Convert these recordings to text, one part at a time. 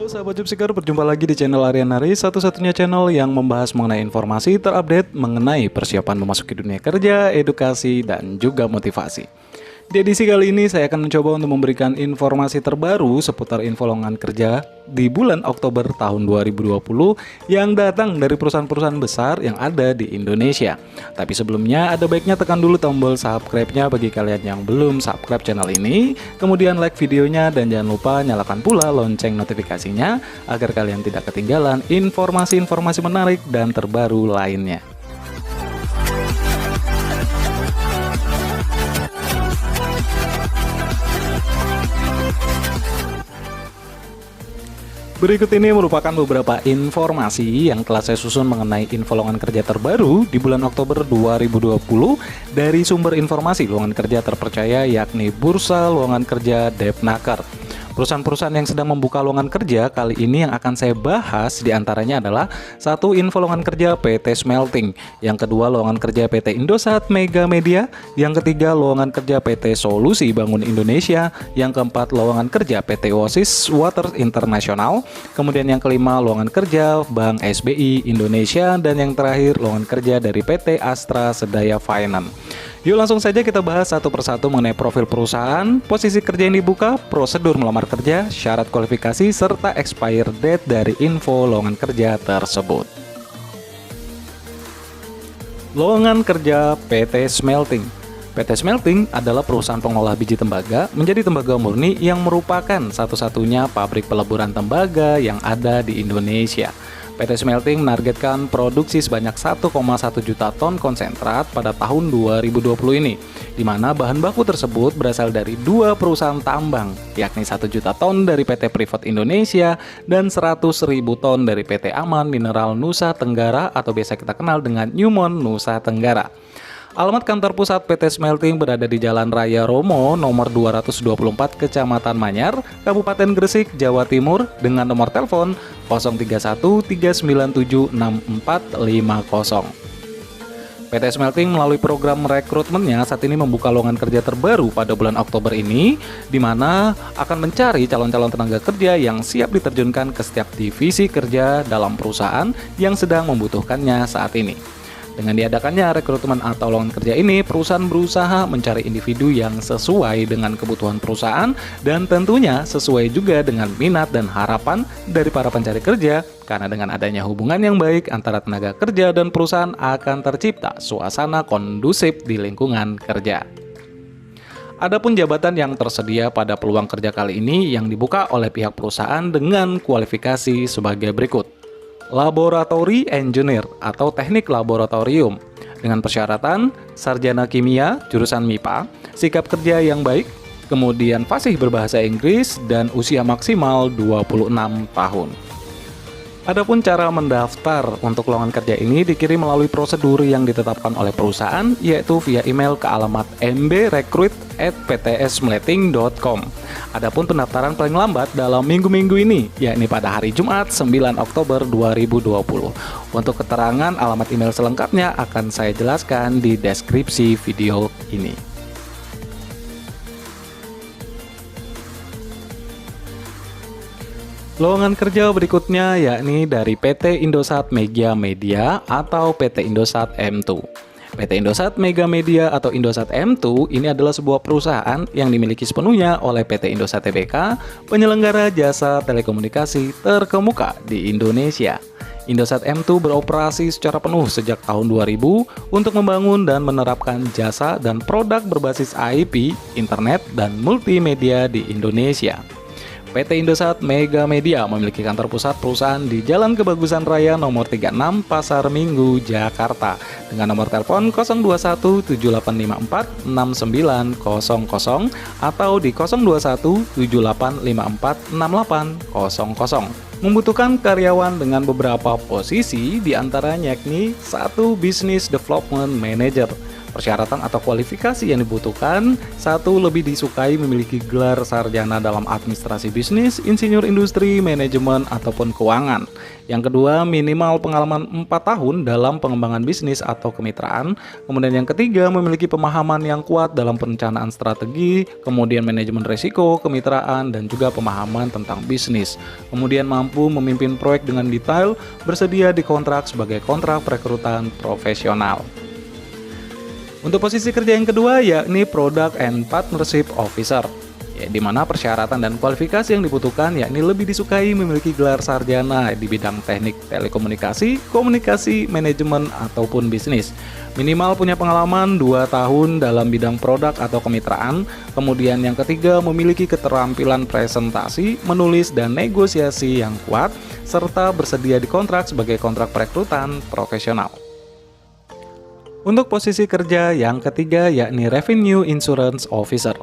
Halo sahabat Jobseeker, berjumpa lagi di channel Arianari, satu-satunya channel yang membahas mengenai informasi terupdate mengenai persiapan memasuki dunia kerja, edukasi, dan juga motivasi. Di edisi kali ini saya akan mencoba untuk memberikan informasi terbaru seputar info lowongan kerja di bulan Oktober tahun 2020 yang datang dari perusahaan-perusahaan besar yang ada di Indonesia. Tapi sebelumnya ada baiknya tekan dulu tombol subscribe-nya bagi kalian yang belum subscribe channel ini, kemudian like videonya dan jangan lupa nyalakan pula lonceng notifikasinya agar kalian tidak ketinggalan informasi-informasi menarik dan terbaru lainnya. Berikut ini merupakan beberapa informasi yang telah saya susun mengenai info lowongan kerja terbaru di bulan Oktober 2020 dari sumber informasi lowongan kerja terpercaya yakni Bursa Lowongan Kerja Depnaker. Perusahaan-perusahaan yang sedang membuka lowongan kerja kali ini yang akan saya bahas diantaranya adalah satu, info lowongan kerja PT Smelting, yang kedua lowongan kerja PT Indosat Mega Media, yang ketiga lowongan kerja PT Solusi Bangun Indonesia, yang keempat lowongan kerja PT Oasis Water International, kemudian yang kelima lowongan kerja Bank SBI Indonesia, dan yang terakhir lowongan kerja dari PT Astra Sedaya Finance. Yuk langsung saja kita bahas satu persatu mengenai profil perusahaan, posisi kerja yang dibuka, prosedur melamar kerja, syarat kualifikasi, serta expire date dari info lowongan kerja tersebut. Lowongan kerja PT Smelting. PT Smelting adalah perusahaan pengolah biji tembaga menjadi tembaga murni yang merupakan satu-satunya pabrik peleburan tembaga yang ada di Indonesia. PT Smelting menargetkan produksi sebanyak 1,1 juta ton konsentrat pada tahun 2020 ini, di mana bahan baku tersebut berasal dari dua perusahaan tambang, yakni 1 juta ton dari PT Freeport Indonesia dan 100.000 ton dari PT Aman Mineral Nusa Tenggara atau biasa kita kenal dengan Newmont Nusa Tenggara. Alamat kantor pusat PT Smelting berada di Jalan Raya Romo nomor 224 Kecamatan Manyar, Kabupaten Gresik, Jawa Timur dengan nomor telepon 03139764450. PT Smelting melalui program rekrutmennya saat ini membuka lowongan kerja terbaru pada bulan Oktober ini, di mana akan mencari calon-calon tenaga kerja yang siap diterjunkan ke setiap divisi kerja dalam perusahaan yang sedang membutuhkannya saat ini. Dengan diadakannya rekrutmen atau lowongan kerja ini, perusahaan berusaha mencari individu yang sesuai dengan kebutuhan perusahaan dan tentunya sesuai juga dengan minat dan harapan dari para pencari kerja, karena dengan adanya hubungan yang baik antara tenaga kerja dan perusahaan akan tercipta suasana kondusif di lingkungan kerja. Adapun jabatan yang tersedia pada peluang kerja kali ini yang dibuka oleh pihak perusahaan dengan kualifikasi sebagai berikut. Laboratory Engineer atau teknik laboratorium dengan persyaratan sarjana kimia jurusan MIPA, sikap kerja yang baik, kemudian fasih berbahasa Inggris dan usia maksimal 26 tahun. Adapun cara mendaftar untuk lowongan kerja ini dikirim melalui prosedur yang ditetapkan oleh perusahaan, yaitu via email ke alamat mbrecruit@ptsmeleting.com. Adapun pendaftaran paling lambat dalam minggu-minggu ini, yakni pada hari Jumat 9 Oktober 2020. Untuk keterangan alamat email selengkapnya akan saya jelaskan di deskripsi video ini. Lowongan kerja berikutnya yakni dari PT Indosat Mega Media atau PT Indosat M2. PT Indosat Mega Media atau Indosat M2 ini adalah sebuah perusahaan yang dimiliki sepenuhnya oleh PT Indosat Tbk, penyelenggara jasa telekomunikasi terkemuka di Indonesia. Indosat M2 beroperasi secara penuh sejak tahun 2000 untuk membangun dan menerapkan jasa dan produk berbasis IP, internet, dan multimedia di Indonesia. PT Indosat Mega Media memiliki kantor pusat perusahaan di Jalan Kebagusan Raya nomor 36 Pasar Minggu, Jakarta dengan nomor telepon 02178546900 atau di 02178546800. Membutuhkan karyawan dengan beberapa posisi diantaranya yakni 1. Business Development Manager, Persyaratan atau kualifikasi yang dibutuhkan: 1. Lebih disukai memiliki gelar sarjana dalam administrasi bisnis, insinyur industri, manajemen, ataupun keuangan. Yang kedua, minimal pengalaman 4 tahun dalam pengembangan bisnis atau kemitraan. Kemudian yang ketiga, memiliki pemahaman yang kuat dalam perencanaan strategi, kemudian manajemen risiko, kemitraan, dan juga pemahaman tentang bisnis. Kemudian mampu memimpin proyek dengan detail, bersedia dikontrak sebagai kontrak perekrutan profesional. Untuk posisi kerja yang kedua yakni Product and Partnership Officer, di mana persyaratan dan kualifikasi yang dibutuhkan yakni lebih disukai memiliki gelar sarjana di bidang teknik telekomunikasi, komunikasi, manajemen, ataupun bisnis. Minimal punya pengalaman 2 tahun dalam bidang produk atau kemitraan. Kemudian yang ketiga, memiliki keterampilan presentasi, menulis, dan negosiasi yang kuat, serta bersedia dikontrak sebagai kontrak perekrutan profesional. Untuk posisi kerja yang ketiga yakni Revenue Insurance Officer.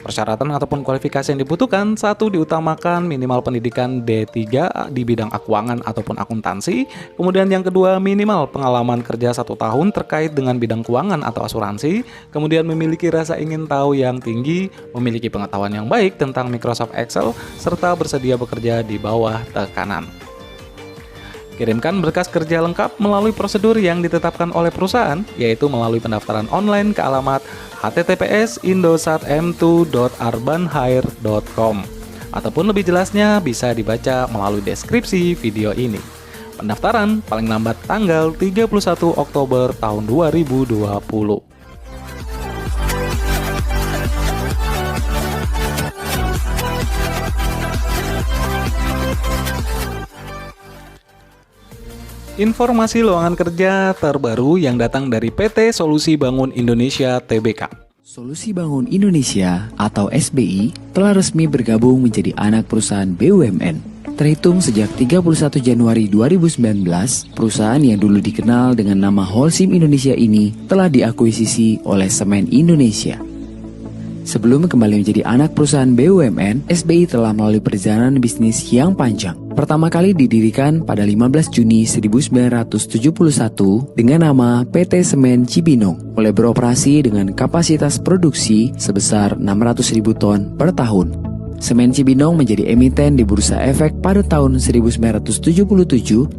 Persyaratan ataupun kualifikasi yang dibutuhkan: 1. Diutamakan minimal pendidikan D3 di bidang keuangan ataupun akuntansi. Kemudian yang kedua, minimal pengalaman kerja 1 tahun terkait dengan bidang keuangan atau asuransi. Kemudian memiliki rasa ingin tahu yang tinggi, memiliki pengetahuan yang baik tentang Microsoft Excel, serta bersedia bekerja di bawah tekanan. Kirimkan berkas kerja lengkap melalui prosedur yang ditetapkan oleh perusahaan, yaitu melalui pendaftaran online ke alamat https://indosat.m2.urbanhire.com, ataupun lebih jelasnya bisa dibaca melalui deskripsi video ini. Pendaftaran paling lambat tanggal 31 Oktober tahun 2020. Informasi lowongan kerja terbaru yang datang dari PT Solusi Bangun Indonesia Tbk. Solusi Bangun Indonesia atau SBI telah resmi bergabung menjadi anak perusahaan BUMN. Terhitung sejak 31 Januari 2019, perusahaan yang dulu dikenal dengan nama Holcim Indonesia ini telah diakuisisi oleh Semen Indonesia. Sebelum kembali menjadi anak perusahaan BUMN, SBI telah melalui perjalanan bisnis yang panjang. Pertama kali didirikan pada 15 Juni 1971 dengan nama PT Semen Cibinong, mulai beroperasi dengan kapasitas produksi sebesar 600.000 ton per tahun. Semen Cibinong menjadi emiten di Bursa Efek pada tahun 1977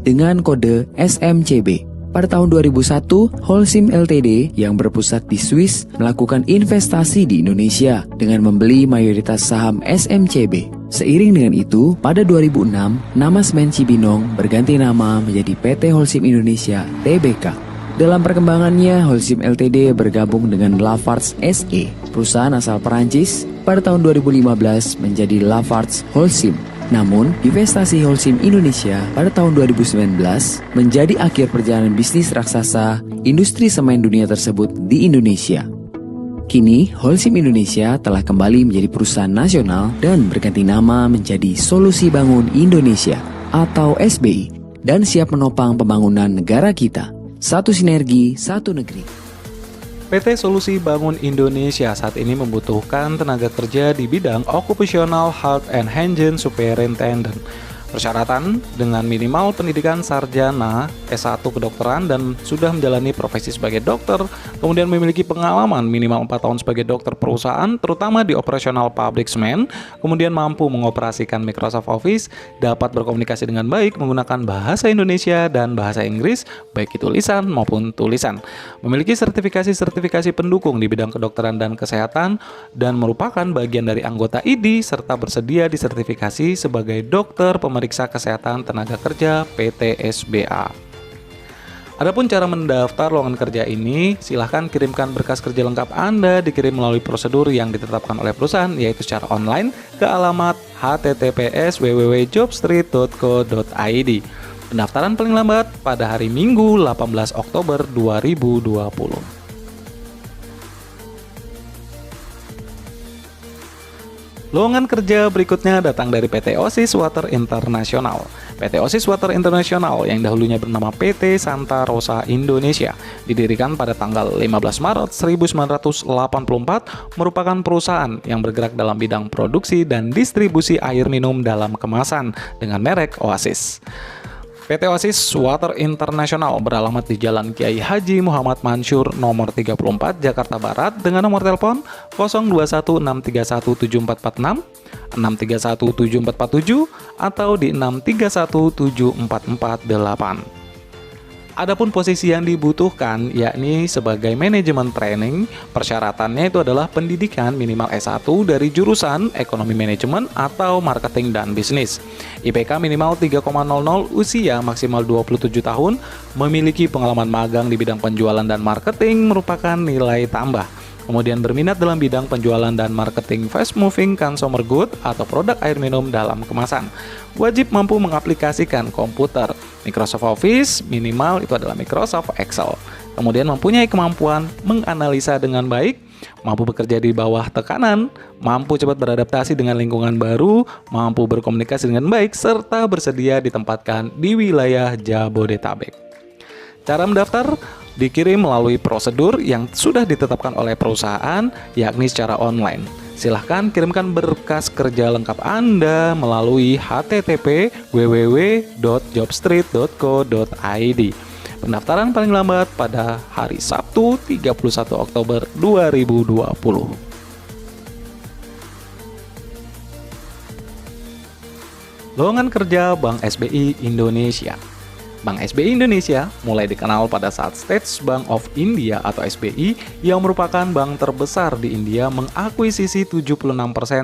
dengan kode SMCB. Pada tahun 2001, Holcim Ltd yang berpusat di Swiss melakukan investasi di Indonesia dengan membeli mayoritas saham SMCB. Seiring dengan itu, pada 2006, nama Semen Cibinong berganti nama menjadi PT Holcim Indonesia Tbk. Dalam perkembangannya, Holcim Ltd bergabung dengan Lafarge SE, perusahaan asal Perancis, pada tahun 2015 menjadi Lafarge Holcim. Namun, investasi Holcim Indonesia pada tahun 2019 menjadi akhir perjalanan bisnis raksasa industri semen dunia tersebut di Indonesia. Kini, Holcim Indonesia telah kembali menjadi perusahaan nasional dan berganti nama menjadi Solusi Bangun Indonesia atau SBI dan siap menopang pembangunan negara kita. Satu sinergi, satu negeri. PT Solusi Bangun Indonesia saat ini membutuhkan tenaga kerja di bidang Occupational Health and Hygiene Superintendent. Persyaratan dengan minimal pendidikan sarjana S1 kedokteran dan sudah menjalani profesi sebagai dokter, kemudian memiliki pengalaman minimal 4 tahun sebagai dokter perusahaan, terutama di operasional pabrik semen, kemudian mampu mengoperasikan Microsoft Office, dapat berkomunikasi dengan baik menggunakan bahasa Indonesia dan bahasa Inggris, baik itu lisan maupun tulisan, memiliki sertifikasi pendukung di bidang kedokteran dan kesehatan, dan merupakan bagian dari anggota ID, serta bersedia disertifikasi sebagai dokter pemeriksa kesehatan tenaga kerja PT SBA. Adapun cara mendaftar lowongan kerja ini, silahkan kirimkan berkas kerja lengkap Anda dikirim melalui prosedur yang ditetapkan oleh perusahaan, yaitu secara online ke alamat https://www.jobstreet.co.id. Pendaftaran paling lambat pada hari Minggu 18 Oktober 2020. Lowongan kerja berikutnya datang dari PT Osis Water International. PT Osis Water International yang dahulunya bernama PT Santa Rosa Indonesia didirikan pada tanggal 15 Maret 1984 merupakan perusahaan yang bergerak dalam bidang produksi dan distribusi air minum dalam kemasan dengan merek Oasis. PT Oasis Water International beralamat di Jalan Kiai Haji Muhammad Mansur nomor 34 Jakarta Barat dengan nomor telepon 0216317446, 6317447 atau di 6317448. Adapun posisi yang dibutuhkan yakni sebagai manajemen training, persyaratannya itu adalah pendidikan minimal S1 dari jurusan Ekonomi Manajemen atau Marketing dan Bisnis. IPK minimal 3,00, usia maksimal 27 tahun, memiliki pengalaman magang di bidang penjualan dan marketing merupakan nilai tambah. Kemudian berminat dalam bidang penjualan dan marketing fast moving consumer good atau produk air minum dalam kemasan. Wajib mampu mengaplikasikan komputer, Microsoft Office, minimal itu adalah Microsoft Excel. Kemudian mempunyai kemampuan menganalisa dengan baik, mampu bekerja di bawah tekanan, mampu cepat beradaptasi dengan lingkungan baru, mampu berkomunikasi dengan baik, serta bersedia ditempatkan di wilayah Jabodetabek. Cara mendaftar dikirim melalui prosedur yang sudah ditetapkan oleh perusahaan, yakni secara online. Silahkan kirimkan berkas kerja lengkap Anda melalui http://www.jobstreet.co.id. Pendaftaran paling lambat pada hari Sabtu 31 Oktober 2020. Lowongan kerja Bank SBI Indonesia. Bank SBI Indonesia mulai dikenal pada saat State Bank of India atau SBI yang merupakan bank terbesar di India mengakuisisi 76%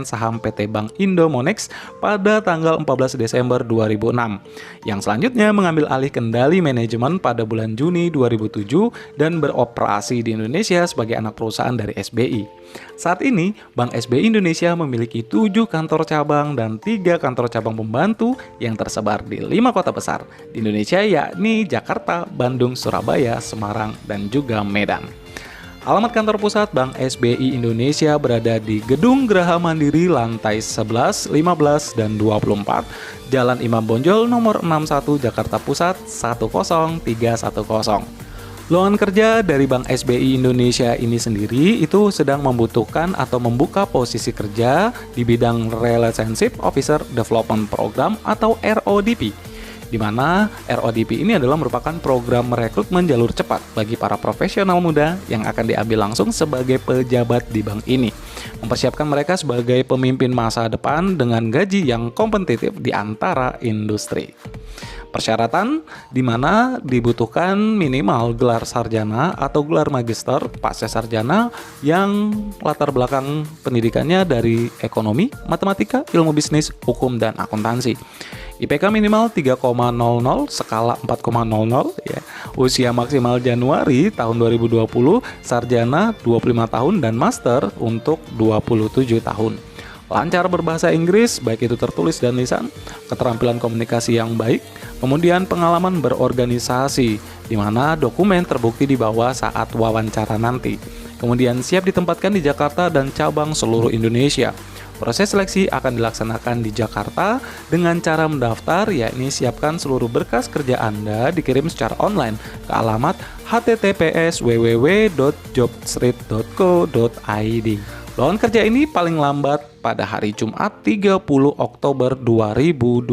saham PT Bank Indomonex pada tanggal 14 Desember 2006, yang selanjutnya mengambil alih kendali manajemen pada bulan Juni 2007 dan beroperasi di Indonesia sebagai anak perusahaan dari SBI. Saat ini, Bank SBI Indonesia memiliki 7 kantor cabang dan 3 kantor cabang pembantu yang tersebar di 5 kota besar di Indonesia, yakni Jakarta, Bandung, Surabaya, Semarang, dan juga Medan. Alamat kantor pusat Bank SBI Indonesia berada di Gedung Geraha Mandiri lantai 11, 15, dan 24, Jalan Imam Bonjol nomor 61 Jakarta Pusat 10310. Lowongan kerja dari Bank SBI Indonesia ini sendiri itu sedang membutuhkan atau membuka posisi kerja di bidang Relationship Officer Development Program atau RODP, di mana RODP ini adalah merupakan program rekrutmen jalur cepat bagi para profesional muda yang akan diambil langsung sebagai pejabat di bank ini, mempersiapkan mereka sebagai pemimpin masa depan dengan gaji yang kompetitif di antara industri. Persyaratan di mana dibutuhkan minimal gelar sarjana atau gelar magister pasca sarjana yang latar belakang pendidikannya dari ekonomi, matematika, ilmu bisnis, hukum, dan akuntansi. IPK minimal 3,00 skala 4,00 ya. Usia maksimal Januari tahun 2020, sarjana 25 tahun dan master untuk 27 tahun. Lancar berbahasa Inggris, baik itu tertulis dan lisan, keterampilan komunikasi yang baik, kemudian pengalaman berorganisasi, di mana dokumen terbukti dibawa saat wawancara nanti. Kemudian siap ditempatkan di Jakarta dan cabang seluruh Indonesia. Proses seleksi akan dilaksanakan di Jakarta dengan cara mendaftar, yakni siapkan seluruh berkas kerja Anda dikirim secara online ke alamat https://www.jobstreet.co.id. Lowongan kerja ini paling lambat pada hari Jumat 30 Oktober 2020.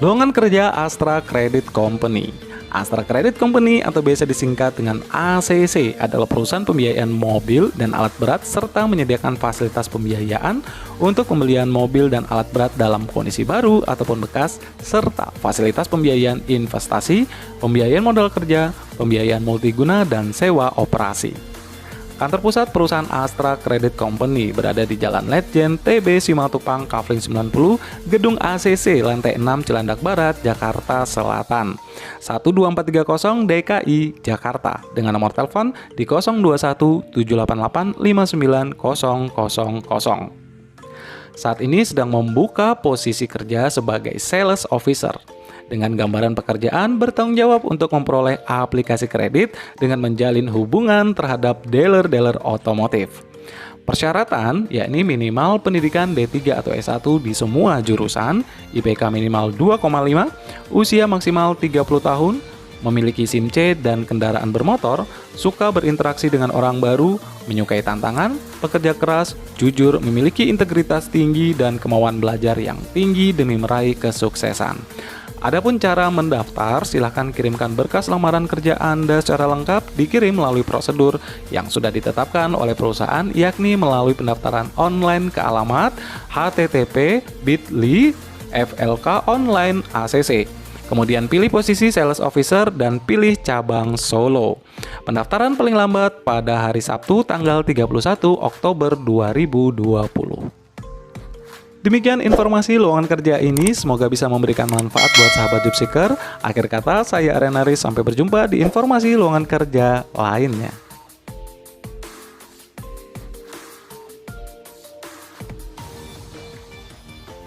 Lowongan kerja Astra Credit Company. Astra Credit Company atau biasa disingkat dengan ACC adalah perusahaan pembiayaan mobil dan alat berat serta menyediakan fasilitas pembiayaan untuk pembelian mobil dan alat berat dalam kondisi baru ataupun bekas, serta fasilitas pembiayaan investasi, pembiayaan modal kerja, pembiayaan multiguna, dan sewa operasi. Kantor pusat perusahaan Astra Credit Company berada di Jalan Letjen TB Simatupang, Kavling 90, Gedung ACC, lantai 6, Cilandak Barat, Jakarta Selatan, 12430 DKI, Jakarta, dengan nomor telepon di 021 788 59000. Saat ini sedang membuka posisi kerja sebagai Sales Officer, dengan gambaran pekerjaan bertanggung jawab untuk memperoleh aplikasi kredit dengan menjalin hubungan terhadap dealer-dealer otomotif. Persyaratan yakni minimal pendidikan D3 atau S1 di semua jurusan, IPK minimal 2,5, usia maksimal 30 tahun, memiliki SIM C dan kendaraan bermotor, suka berinteraksi dengan orang baru, menyukai tantangan, pekerja keras, jujur, memiliki integritas tinggi, dan kemauan belajar yang tinggi demi meraih kesuksesan. Adapun cara mendaftar, silahkan kirimkan berkas lamaran kerja Anda secara lengkap dikirim melalui prosedur yang sudah ditetapkan oleh perusahaan, yakni melalui pendaftaran online ke alamat http://bit.ly/flkonline.acc. Kemudian pilih posisi Sales Officer dan pilih cabang Solo. Pendaftaran paling lambat pada hari Sabtu tanggal 31 Oktober 2020. Demikian informasi lowongan kerja ini, semoga bisa memberikan manfaat buat sahabat job seeker. Akhir kata, saya Arenaris, sampai berjumpa di informasi lowongan kerja lainnya.